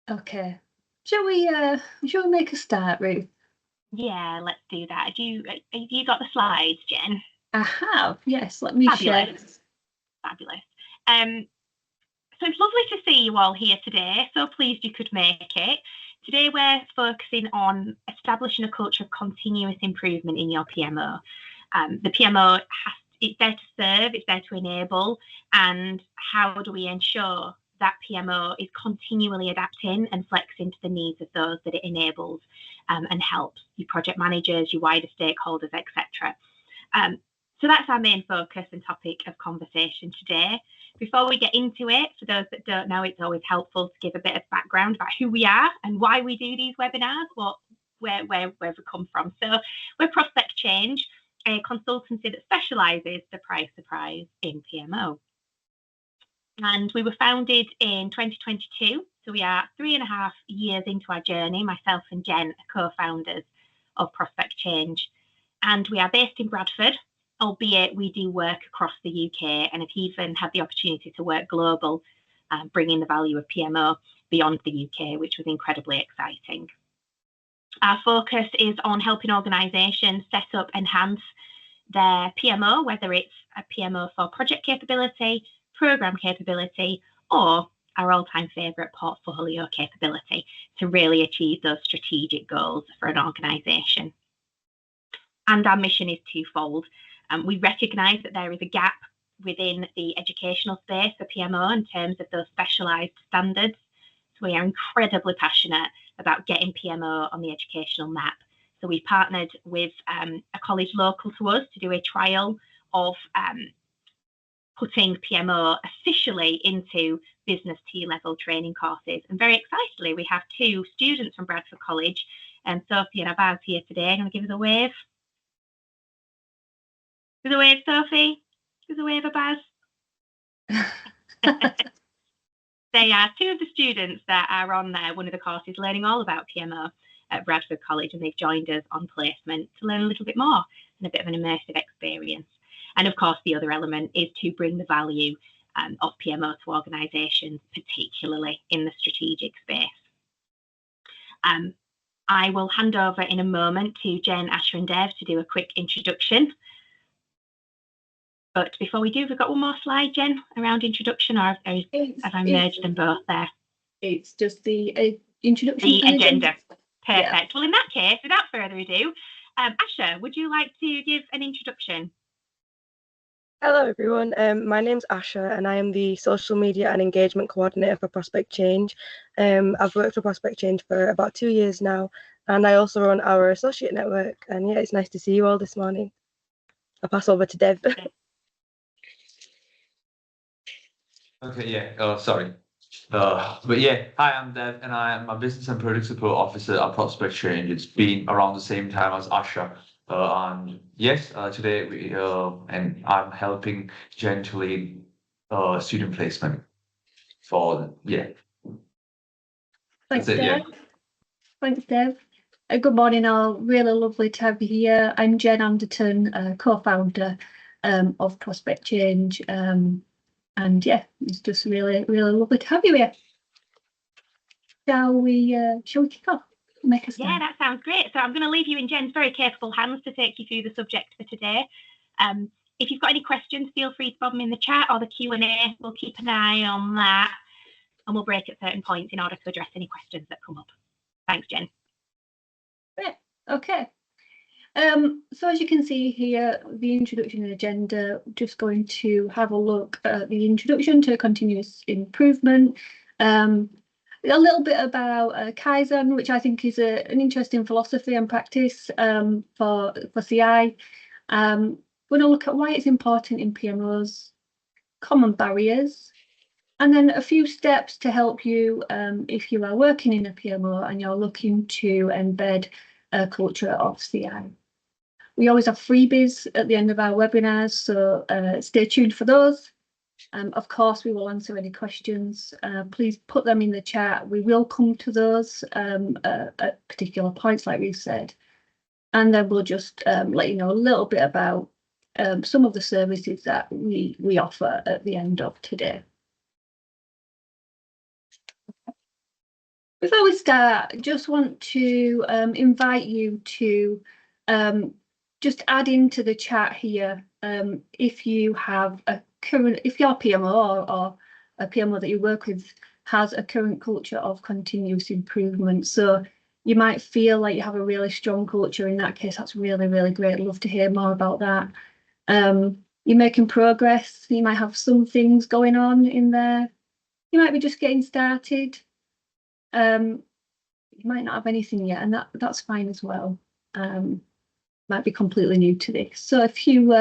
Okay. Shall we make a start, Ruth? Yeah, let's do that. Have you got the slides, Jen? I have, yes. Let me share. Fabulous. Fabulous. So it's lovely to see you all here today. So pleased you could make it. Today we're focusing on establishing a culture of continuous improvement in your PMO. The PMO it's there to serve, it's there to enable, and how do we ensure that PMO is continually adapting and flexing to the needs of those that it enables and helps your project managers, your wider stakeholders, etc. So that's our main focus and topic of conversation today. Before we get into it, for those that don't know, it's always helpful to give a bit of background about who we are and why we do these webinars, where we come from. So we're Prospect Change, a consultancy that specialises, surprise, in PMO. And we were founded in 2022. So we are 3.5 years into our journey. Myself and Jen are co-founders of Prospect Change. And we are based in Bradford, albeit we do work across the UK and have even had the opportunity to work global, bringing the value of PMO beyond the UK, which was incredibly exciting. Our focus is on helping organisations set up, enhance their PMO, whether it's a PMO for project capability, programme capability, or our all-time favourite portfolio capability to really achieve those strategic goals for an organisation. And our mission is twofold. We recognise that there is a gap within the educational space for PMO in terms of those specialised standards. So we are incredibly passionate about getting PMO on the educational map. So we partnered with a college local to us to do a trial of putting PMO officially into business T-level training courses. And very excitedly, we have 2 students from Bradford College, and Sophie and Abaz here today. I'm going to give us a wave. Give us a wave, Sophie. Give us a wave, Abaz. They are 2 of the students that are on one of the courses learning all about PMO at Bradford College, and they've joined us on placement to learn a little bit more and a bit of an immersive experience. And of course, the other element is to bring the value of PMO to organisations, particularly in the strategic space. I will hand over in a moment to Jen, Asha and Dev to do a quick introduction. But before we do, we've got one more slide, Jen, around introduction, or have I merged them both there? It's just the introduction. The agenda. Perfect. Yeah. Well, in that case, without further ado, Asha, would you like to give an introduction? Hello, everyone. My name's Asha, and I am the Social Media and Engagement Coordinator for Prospect Change. I've worked for Prospect Change for about 2 years now, and I also run our associate network. And yeah, it's nice to see you all this morning. I'll pass over to Dev. Okay, yeah, sorry. But yeah, hi, I'm Dev, and I am a Business and Product Support Officer at Prospect Change. It's been around the same time as Asha. And yes, today and I'm helping Jen to lead student placement for, yeah. Thanks, Dev. Yeah. Thanks, Dev. Good morning, all. Really lovely to have you here. I'm Jen Anderton, co-founder of Prospect Change. And yeah, it's just really, really lovely to have you here. Shall we kick off? Make a start? Yeah, that sounds great. So I'm going to leave you in Jen's very capable hands to take you through the subject for today. If you've got any questions, feel free to bob them in the chat or the Q&A. We'll keep an eye on that, and we'll break at certain points in order to address any questions that come up. Thanks, Jen. Yeah, okay. So as you can see here, the introduction and agenda, just going to have a look at the introduction to continuous improvement. A little bit about Kaizen, which I think is an interesting philosophy and practice for CI. We're going to look at why it's important in PMOs, common barriers, and then a few steps to help you if you are working in a PMO and you're looking to embed a culture of CI. We always have freebies at the end of our webinars, so stay tuned for those. Of course, we will answer any questions. Please put them in the chat. We will come to those at particular points, like we've said. And then we'll just let you know a little bit about some of the services that we offer at the end of today. Before we start, I just want to invite you to just add into the chat here if you have a current, if your PMO or a PMO that you work with has a current culture of continuous improvement. So you might feel like you have a really strong culture. In that case, that's really, really great. I'd love to hear more about that. You're making progress. You might have some things going on in there. You might be just getting started. You might not have anything yet, and that's fine as well. Might be completely new to this. So if you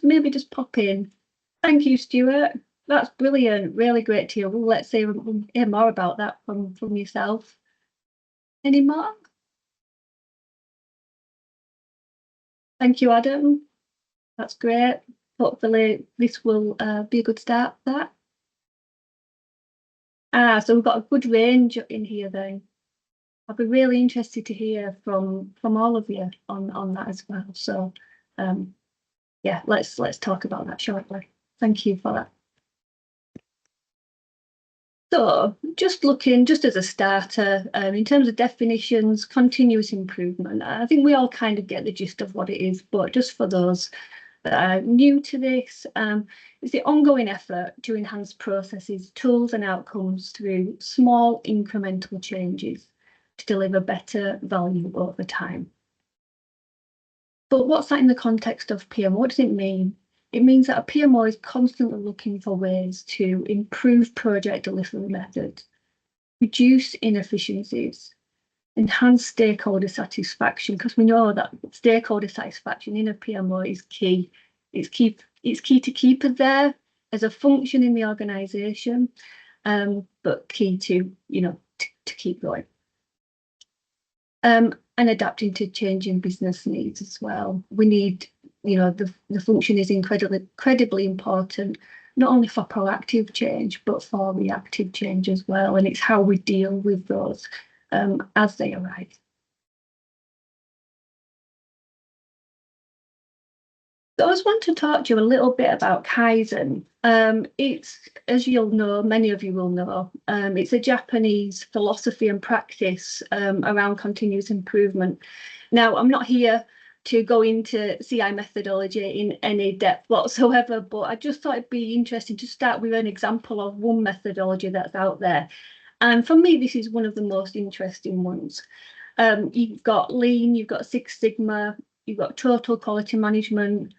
maybe just pop in. Thank you, Stuart. That's brilliant. Really great to hear. Well, let's hear more about that from yourself. Any more? Thank you, Adam. That's great. Hopefully this will be a good start for that. So we've got a good range in here then. I'll be really interested to hear from all of you on that as well. So yeah, let's talk about that shortly. Thank you for that. So just as a starter, in terms of definitions, continuous improvement, I think we all kind of get the gist of what it is, but just for those that are new to this, it's the ongoing effort to enhance processes, tools and outcomes through small incremental changes to deliver better value over time. But what's that in the context of PMO? What does it mean? It means that a PMO is constantly looking for ways to improve project delivery methods, reduce inefficiencies, enhance stakeholder satisfaction, because we know that stakeholder satisfaction in a PMO is key. It's key to keep it there as a function in the organisation, but key to to keep going. And adapting to changing business needs as well. We need, the function is incredibly important, not only for proactive change, but for reactive change as well. And it's how we deal with those as they arise. So I just want to talk to you a little bit about Kaizen. It's, as you'll know, many of you will know, it's a Japanese philosophy and practice around continuous improvement. Now, I'm not here to go into CI methodology in any depth whatsoever, but I just thought it'd be interesting to start with an example of one methodology that's out there. And for me, this is one of the most interesting ones. You've got Lean, you've got Six Sigma, you've got Total Quality Management,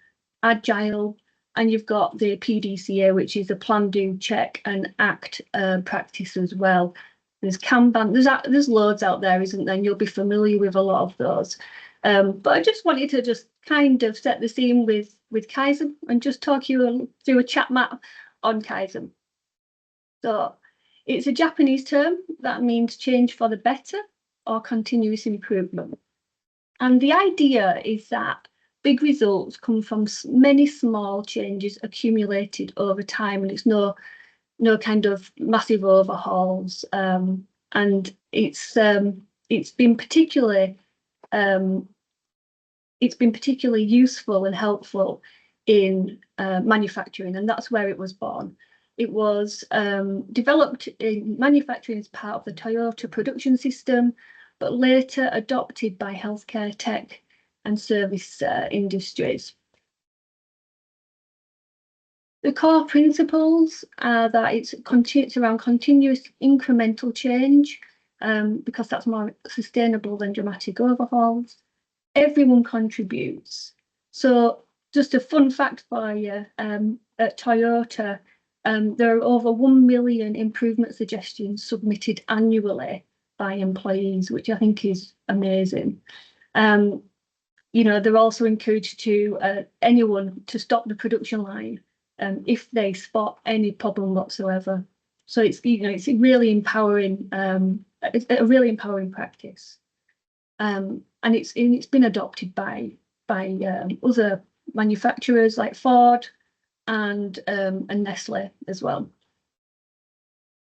Agile, and you've got the PDCA, which is a plan, do, check and act practice as well. There's Kanban, there's loads out there, isn't there? And you'll be familiar with a lot of those. But I just wanted to just kind of set the scene with Kaizen and just talk you through a chat map on Kaizen. So it's a Japanese term that means change for the better or continuous improvement. And the idea is that big results come from many small changes accumulated over time, and it's no kind of massive overhauls. And it's been particularly useful and helpful in manufacturing, and that's where it was born. It was developed in manufacturing as part of the Toyota production system, but later adopted by healthcare, tech and service industries. The core principles are that it's around continuous incremental change, because that's more sustainable than dramatic overhauls. Everyone contributes. So just a fun fact for you, at Toyota, there are over 1 million improvement suggestions submitted annually by employees, which I think is amazing. They're also encouraged to anyone to stop the production line if they spot any problem whatsoever. So it's it's really empowering. It's a really empowering practice, and it's been adopted by other manufacturers like Ford and Nestle as well.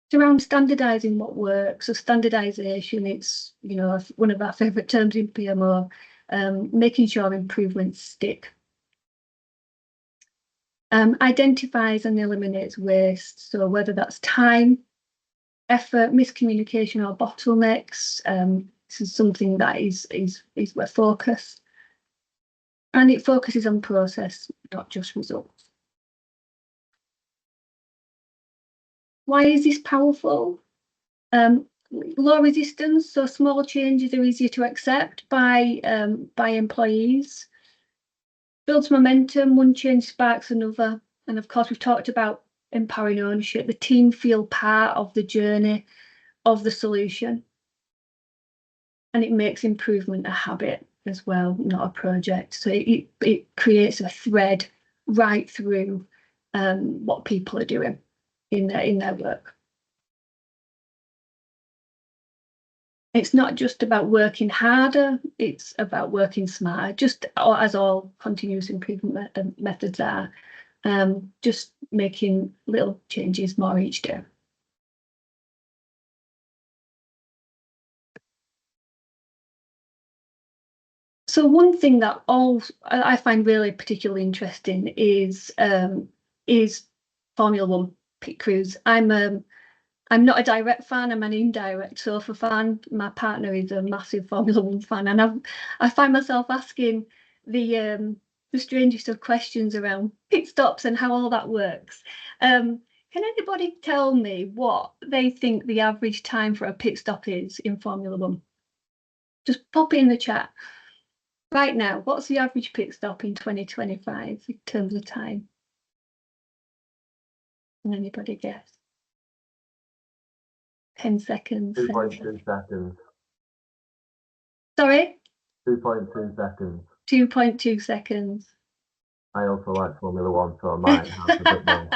It's around standardizing what works. So standardization, it's one of our favorite terms in PMO. Making sure improvements stick. Identifies and eliminates waste. So whether that's time, effort, miscommunication or bottlenecks. This is something that is where focus. And it focuses on process, not just results. Why is this powerful? Low resistance, so small changes are easier to accept by employees. Builds momentum, one change sparks another. And of course, we've talked about empowering ownership. The team feel part of the journey of the solution. And it makes improvement a habit as well, not a project. So it creates a thread right through what people are doing in their work. It's not just about working harder, it's about working smarter, just as all continuous improvement methods are, just making little changes more each day. So one thing that I find really particularly interesting is Formula One pit crews. I'm not a direct fan, I'm an indirect sofa fan. My partner is a massive Formula One fan, and I find myself asking the strangest of questions around pit stops and how all that works. Can anybody tell me what they think the average time for a pit stop is in Formula One? Just pop it in the chat. Right now, what's the average pit stop in 2025 in terms of time? Can anybody guess? 10 seconds. 2.2 seconds. Sorry? 2.2 seconds. 2.2 seconds. I also like Formula One, so I might have a bit more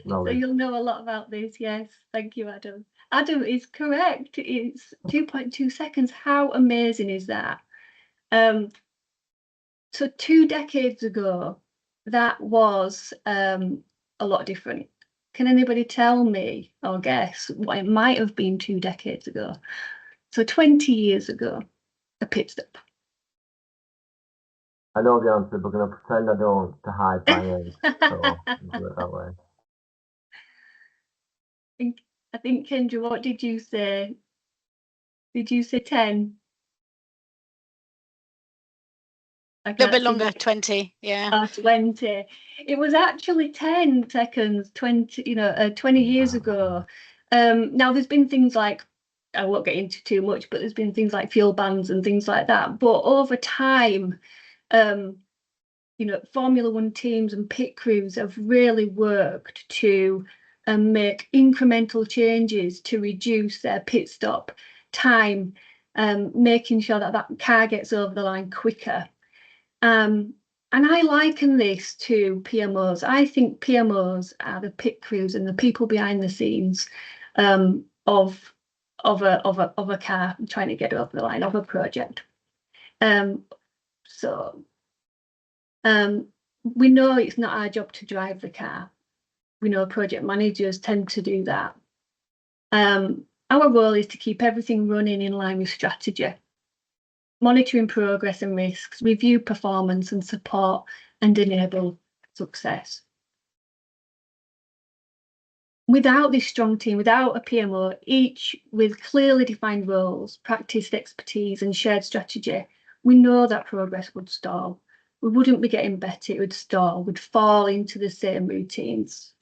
knowledge. So you'll know a lot about this, yes. Thank you, Adam. Adam is correct. It's 2.2 seconds. How amazing is that? So 2 decades ago, that was a lot different. Can anybody tell me or guess what it might have been 2 decades ago? So 20 years ago, a pit stop. I know the answer, but I'm going to pretend I don't to hide my age. So I'll do it that way. I think, Kendra, what did you say? Did you say 10? A little bit longer, 20, yeah. Oh, 20. It was actually 10 seconds, 20, 20 years ago. Now there's been things like, I won't get into too much, but there's been things like fuel bans and things like that. But over time, Formula One teams and pit crews have really worked to make incremental changes to reduce their pit stop time, making sure that car gets over the line quicker. And I liken this to PMOs. I think PMOs are the pit crews and the people behind the scenes of a car trying to get over the line, of a project. We know it's not our job to drive the car. We know project managers tend to do that. Our role is to keep everything running in line with strategy, monitoring progress and risks, review performance and support and enable success. Without this strong team, without a PMO, each with clearly defined roles, practiced expertise and shared strategy, we know that progress would stall. We wouldn't be getting better, it would stall, would fall into the same routines.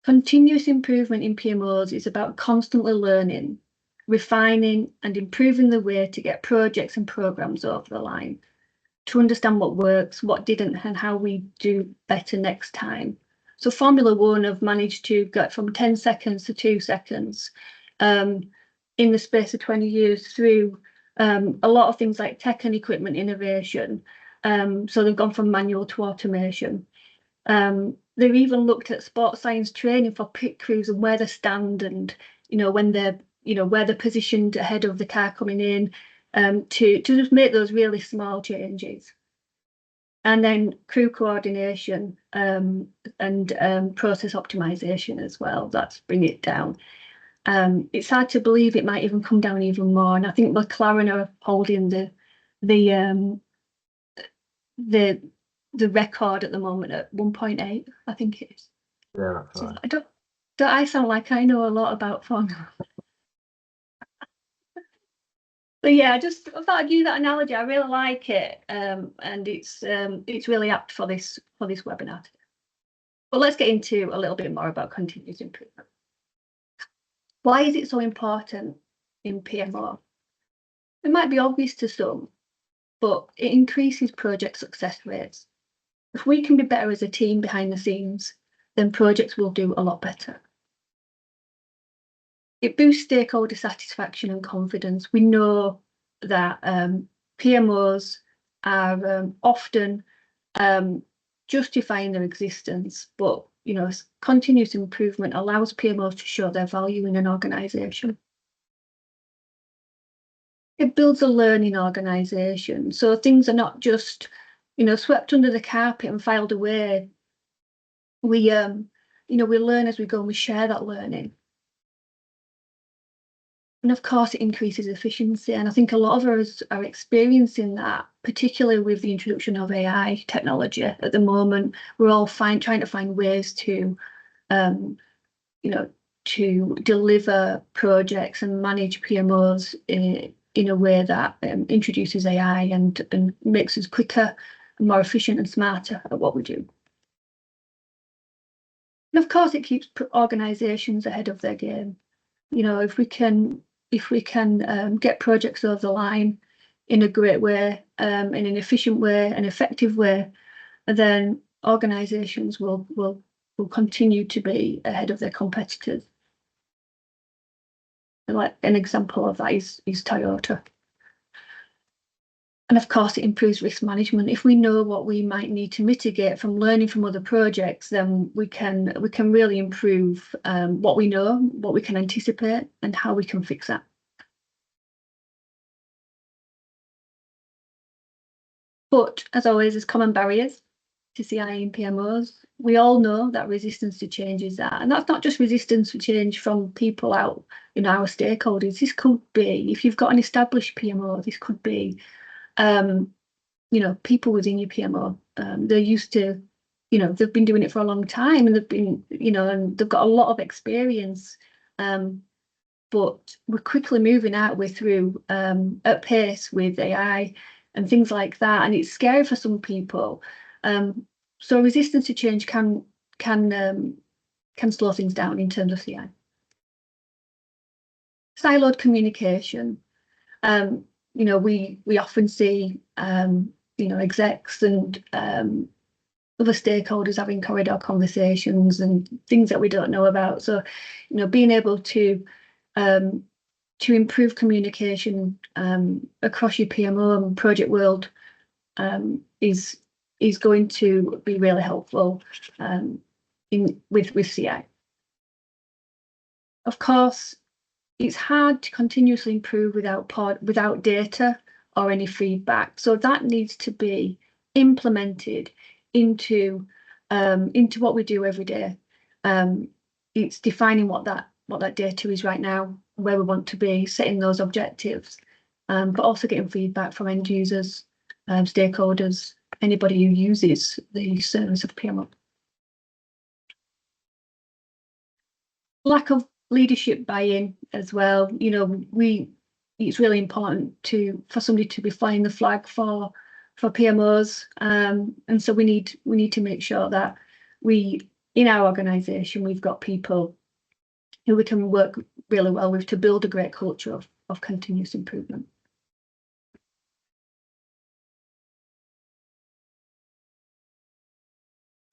Continuous improvement in PMOs is about constantly learning, refining and improving the way to get projects and programs over the line, to understand what works, what didn't, and how we do better next time. So Formula One have managed to get from 10 seconds to 2 seconds in the space of 20 years through a lot of things like tech and equipment innovation. So they've gone from manual to automation. They've even looked at sports science training for pit crews and where they stand and, when they're, where they're positioned ahead of the car coming in, to just make those really small changes. And then crew coordination and process optimization as well. That's bring it down. It's hard to believe it might even come down even more. And I think McLaren are holding the record at the moment at 1.8. I think it is. Yeah, that's right. Do I sound like I know a lot about formula? But yeah, I thought I'd use that analogy. I really like it, and it's really apt for this webinar today. But let's get into a little bit more about continuous improvement. Why is it so important in PMO? It might be obvious to some, but it increases project success rates. If we can be better as a team behind the scenes, then projects will do a lot better. It boosts stakeholder satisfaction and confidence. We know that PMOs are often justifying their existence, but continuous improvement allows PMOs to show their value in an organisation. It builds a learning organisation, so things are not just swept under the carpet and filed away. We we learn as we go and we share that learning. And of course, it increases efficiency. And I think a lot of us are experiencing that, particularly with the introduction of AI technology at the moment. We're all trying to find ways to, to deliver projects and manage PMOs in a way that introduces AI and makes us quicker and more efficient and smarter at what we do. And of course, it keeps organisations ahead of their game. If we can get projects over the line in a great way, in an efficient way, an effective way, then organisations will continue to be ahead of their competitors. And like an example of that is Toyota. And of course, it improves risk management. If we know what we might need to mitigate from learning from other projects, then we can really improve what we know, what we can anticipate, and how we can fix that. But as always, there's common barriers to CI and PMOs. We all know that resistance to change is that, and that's not just resistance to change from people out, our stakeholders. This could be, if you've got an established PMO, this could be people within your PMO. They're used to, they've been doing it for a long time, and they've been, and they've got a lot of experience. But we're quickly moving our way through at pace with AI and things like that, and it's scary for some people. So resistance to change can slow things down in terms of CI. Siloed communication. We often see execs and other stakeholders having corridor conversations and things that we don't know about. So being able to improve communication across your PMO and project world is going to be really helpful with CI. Of course, it's hard to continuously improve without data or any feedback. So that needs to be implemented into what we do every day. It's defining what that data is right now, where we want to be, setting those objectives, but also getting feedback from end users, stakeholders, anybody who uses the service of PMO. Lack of leadership buy-in as well. It's really important for somebody to be flying the flag for PMOs, and so we need to make sure that in our organisation we've got people who we can work really well with to build a great culture of continuous improvement.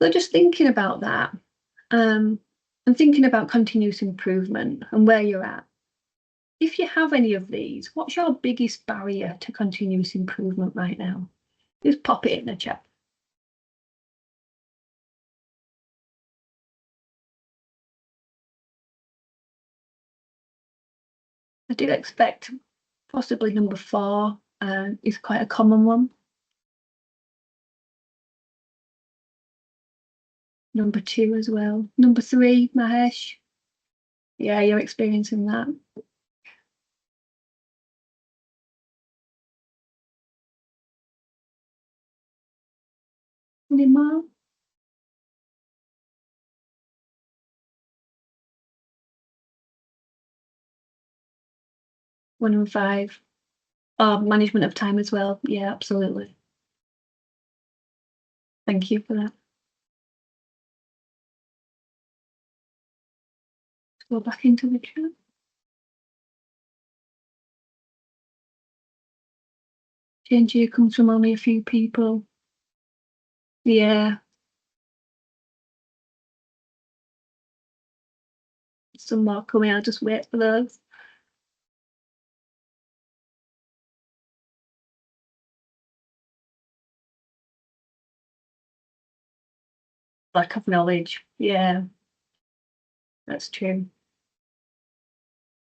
So just thinking about that, and thinking about continuous improvement and where you're at. If you have any of these, what's your biggest barrier to continuous improvement right now? Just pop it in the chat. I do expect possibly number 4 is quite a common one. Number 2 as well. Number 3, Mahesh. Yeah, you're experiencing that. Any more? 1 and 5. Management of time as well. Yeah, absolutely. Thank you for that. Go back into the chat. Change here comes from only a few people. Yeah. Some more coming. I'll just wait for those. Lack of knowledge. Yeah, that's true.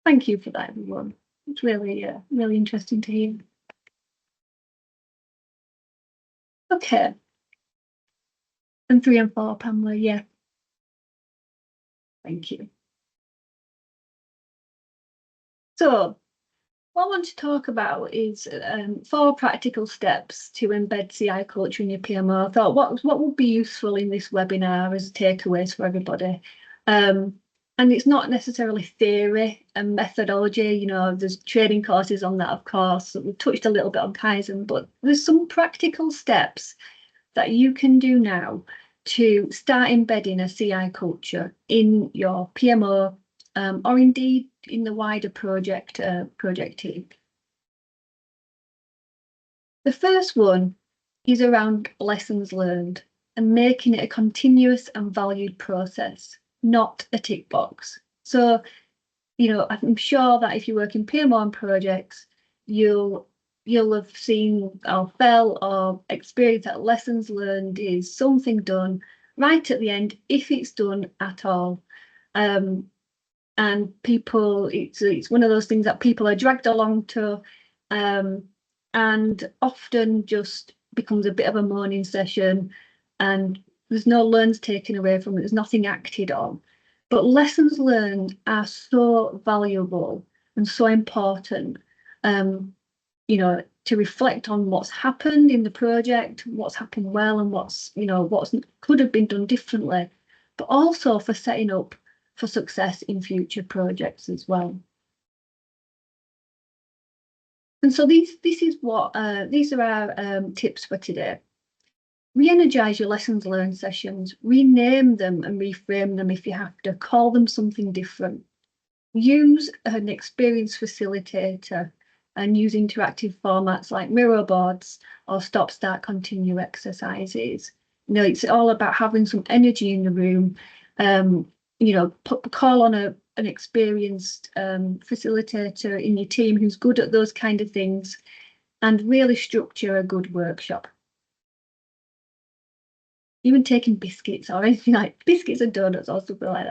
Thank you for that, everyone. It's really, really interesting to hear. Okay. And 3 and 4, Pamela, yeah. Thank you. So, what I want to talk about is 4 practical steps to embed CI culture in your PMO. I thought what would be useful in this webinar as takeaways for everybody. And it's not necessarily theory and methodology, you know, there's training courses on that, of course. We've touched a little bit on Kaizen, but there's some practical steps that you can do now to start embedding a CI culture in your PMO or indeed in the wider project team. The first one is around lessons learned and making it a continuous and valued process, not a tick box. So, you know, I'm sure that if you work in PMO on projects, you'll have seen or felt or experienced that lessons learned is something done right at the end, if it's done at all. And people, it's one of those things that people are dragged along to, and often just becomes a bit of a moaning session, and there's no learns taken away from it, there's nothing acted on. But lessons learned are so valuable and so important, you know, to reflect on what's happened in the project, what's happened well, and what's could have been done differently, but also for setting up for success in future projects as well. And so these are our tips for today. Re-energize your lessons learned sessions, rename them and reframe them if you have to, call them something different. Use an experienced facilitator and use interactive formats like mirror boards or stop, start, continue exercises. You know, it's all about having some energy in the room. You know, call on an experienced facilitator in your team who's good at those kind of things, and really structure a good workshop. Even taking biscuits or anything like biscuits and donuts or something like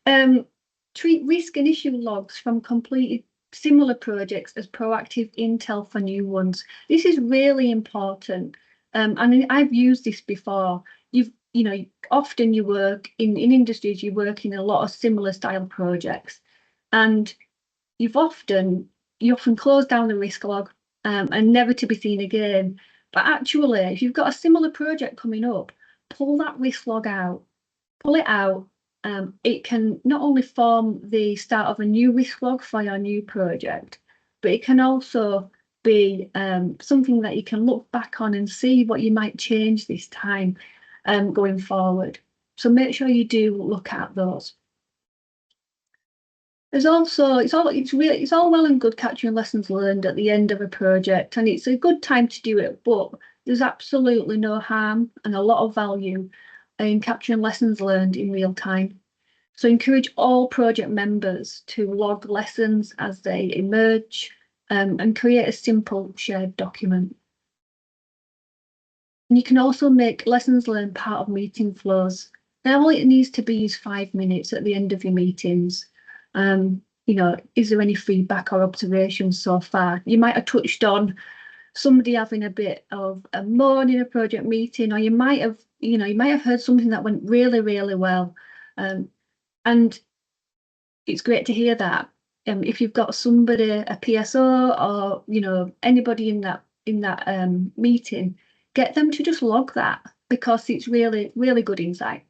that. Treat risk and issue logs from completed similar projects as proactive intel for new ones. This is really important. And I've used this before. You know, often you work in industries, you work in a lot of similar style projects, and you often close down the risk log and never to be seen again. But actually, if you've got a similar project coming up, pull that risk log out, pull it out. It can not only form the start of a new risk log for your new project, but it can also be something that you can look back on and see what you might change this time going forward. So make sure you do look at those. There's also, it's all well and good capturing lessons learned at the end of a project, and it's a good time to do it, but there's absolutely no harm and a lot of value in capturing lessons learned in real time. So encourage all project members to log lessons as they emerge and create a simple shared document. And you can also make lessons learned part of meeting flows. Now all it needs to be is 5 minutes at the end of your meetings. You know, is there any feedback or observations so far? You might have touched on somebody having a bit of a moan in a project meeting, or you might have heard something that went really, really well. And it's great to hear that. If you've got somebody, a PSO, or you know, anybody in that meeting, get them to just log that, because it's really, really good insight.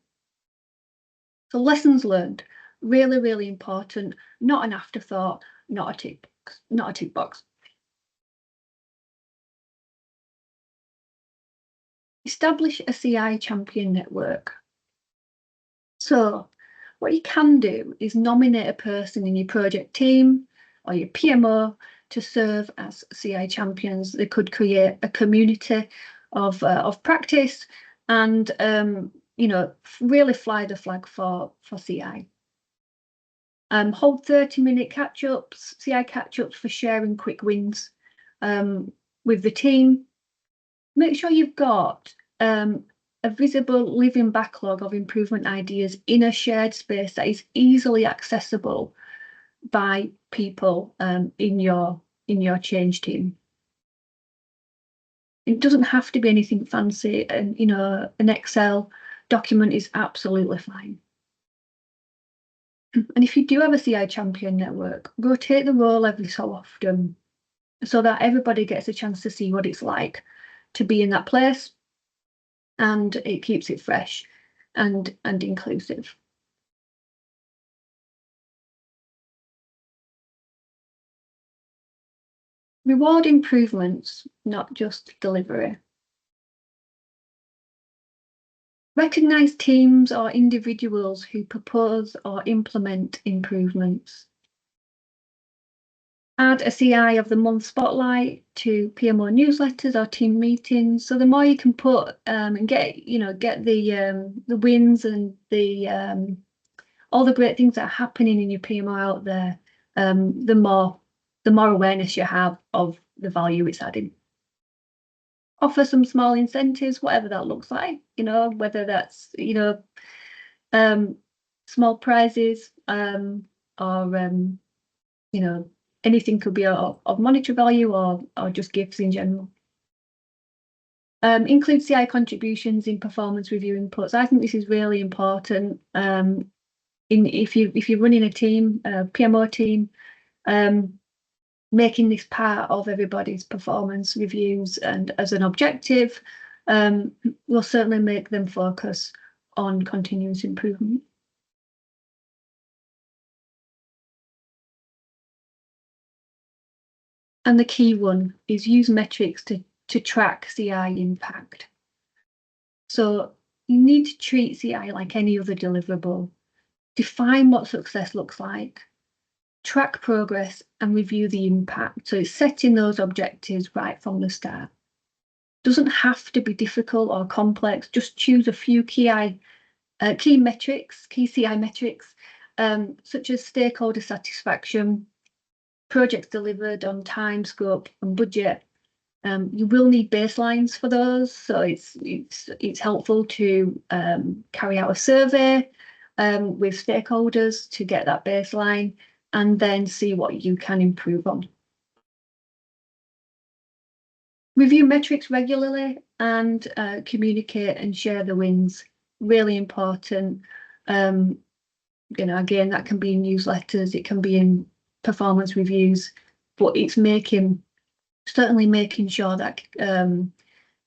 So lessons learned, really, really important, not an afterthought, not a tick box, not a tick box. Establish a CI champion network. So what you can do is nominate a person in your project team or your PMO to serve as CI champions. They could create a community of practice and really fly the flag for CI. Hold 30-minute catch-ups, CI catch-ups for sharing quick wins with the team. Make sure you've got a visible living backlog of improvement ideas in a shared space that is easily accessible by people in your change team. It doesn't have to be anything fancy, and an Excel document is absolutely fine. And if you do have a CI champion network, rotate the role every so often so that everybody gets a chance to see what it's like to be in that place, and it keeps it fresh and inclusive. Reward improvements, not just delivery. Recognise teams or individuals who propose or implement improvements. Add a CI of the month spotlight to PMO newsletters or team meetings. So the more you can put and get the wins and the all the great things that are happening in your PMO out there, the more awareness you have of the value it's adding. Offer some small incentives, whatever that looks like, whether that's, small prizes or, anything could be of monetary value or just gifts in general. Include CI contributions in performance review inputs. I think this is really important. If you're running a team, a PMO team, making this part of everybody's performance reviews and as an objective will certainly make them focus on continuous improvement. And the key one is use metrics to track CI impact. So you need to treat CI like any other deliverable. Define what success looks like, track progress and review the impact. So it's setting those objectives right from the start. Doesn't have to be difficult or complex. Just choose a few key metrics, key CI metrics, such as stakeholder satisfaction, projects delivered on time, scope and budget. You will need baselines for those, so it's helpful to carry out a survey with stakeholders to get that baseline and then see what you can improve on. Review metrics regularly and communicate and share the wins. Really important. Again, that can be in newsletters, it can be in performance reviews, but it's certainly making sure that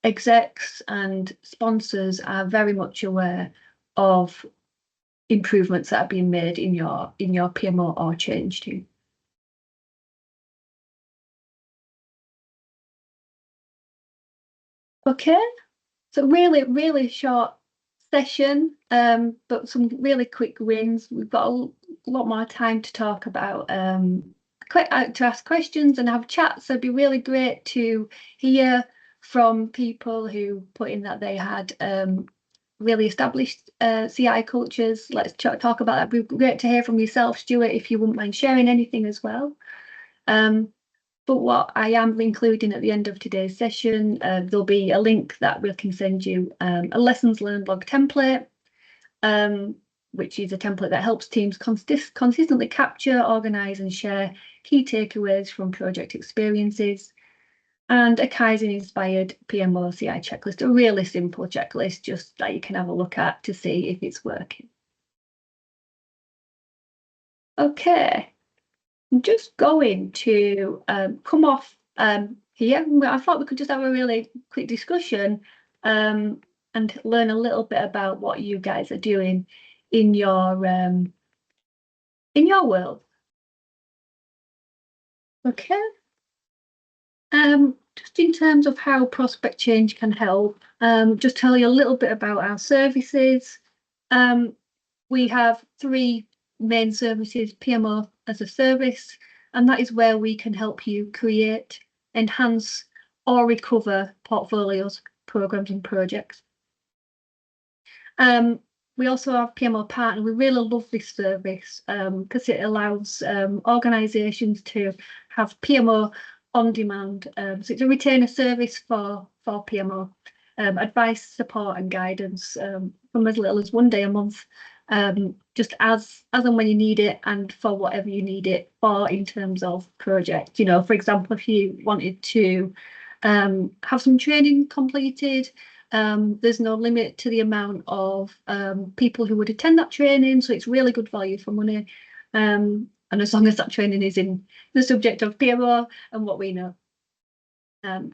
execs and sponsors are very much aware of improvements that are being made in your PMO or change team. Okay, so really short session, but some really quick wins. We've got a lot more time to talk about, to ask questions and have chats. So it'd be really great to hear from people who put in that they had really established CI cultures. Let's talk about that. It'd be great to hear from yourself, Stuart, if you wouldn't mind sharing anything as well. But what I am including at the end of today's session, there'll be a link that we can send you a lessons learned log template, which is a template that helps teams consistently capture, organise and share key takeaways from project experiences, and a Kaizen-inspired PMO CI checklist, a really simple checklist just that you can have a look at to see if it's working. Okay. I'm just going to come off here. I thought we could just have a really quick discussion and learn a little bit about what you guys are doing in your world. Okay. Just in terms of how Prospect Change can help, just tell you a little bit about our services. We have 3 main services: PMO as a service, and that is where we can help you create, enhance, or recover portfolios, programs, and projects. We also have PMO Partner. We really love this service because it allows organisations to have PMO on demand. So it's a retainer service for PMO, advice, support and guidance from as little as 1 day a month, just as and when you need it and for whatever you need it for in terms of project. You know, for example, if you wanted to have some training completed, there's no limit to the amount of people who would attend that training, so it's really good value for money. And as long as that training is in the subject of PMO and what we know.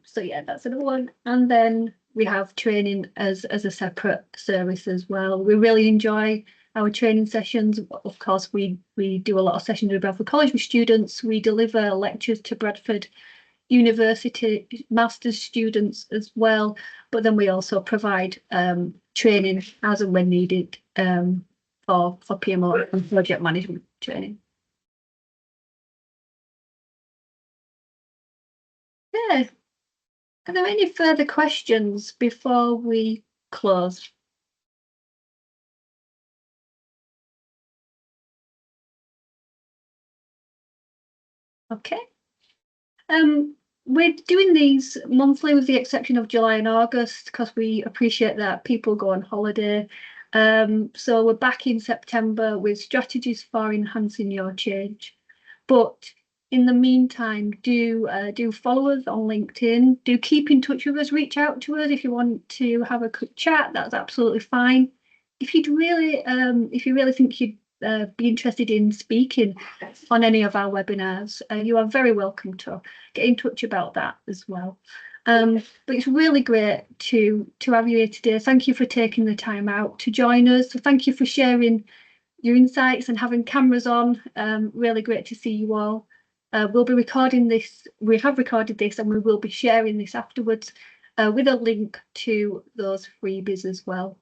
So yeah, that's another one. And then we have training as a separate service as well. We really enjoy our training sessions. Of course, we do a lot of sessions with Bradford College with students. We deliver lectures to Bradford University master's students as well, but then we also provide training as and when needed for PMO and project management training. Yeah. Are there any further questions before we close? Okay. We're doing these monthly with the exception of July and August because we appreciate that people go on holiday. So we're back in September with strategies for enhancing your change. But in the meantime, do follow us on LinkedIn. Do keep in touch with us. Reach out to us if you want to have a quick chat. That's absolutely fine. If you really think you'd be interested in speaking on any of our webinars, you are very welcome to get in touch about that as well. But it's really great to have you here today. Thank you for taking the time out to join us. So thank you for sharing your insights and having cameras on. Really great to see you all. We'll be recording this. We have recorded this and we will be sharing this afterwards with a link to those freebies as well.